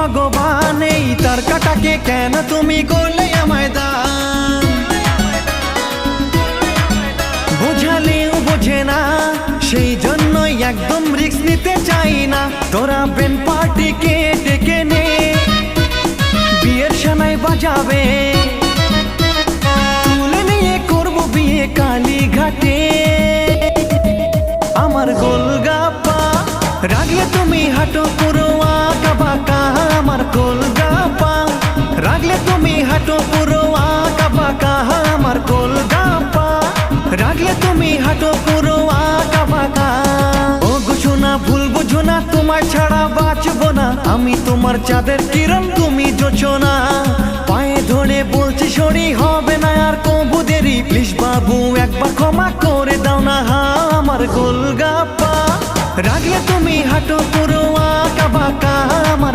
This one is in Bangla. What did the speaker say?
ভগবান এই তার কাটাকে কেন তুমি করলে আমায় দান? বোঝালেও বোঝে না, সেই জন্যই একদম রিস্ক নিতে চাই না। তোরা ব্রেন পার্টিকে ডেকে নে, বিয়ের সানাই বাজাবে, তুলে নিয়ে করবো বিয়ে কালীঘাটে। আমার গোলগাপ্পা রাগলে তুমি হাঁটো পুরো আঁকা বাঁকা। আমার গোলগাপ্পা রাগলে তুমি হাঁটো পুরো আঁকা বাঁকা। আমার গোলগাপ্পা রাগলে তুমি হাঁটো পুরো আঁকা বাঁকা। ও বুঝো না, ভুল বুঝো না, তোমার ছাড়া বাঁচবো না আমি। তোমার চাঁদের কিরণ, তুমি জোছনা। পায়ে ধরে বলছি সরি, হবে না আর কবু দেরি। প্লিজ বাবু একবার ক্ষমা করে দাও না। আমার গোলগাপ্পা রাগলে তুমি হাঁটো পুরো আঁকা বাঁকা। আমার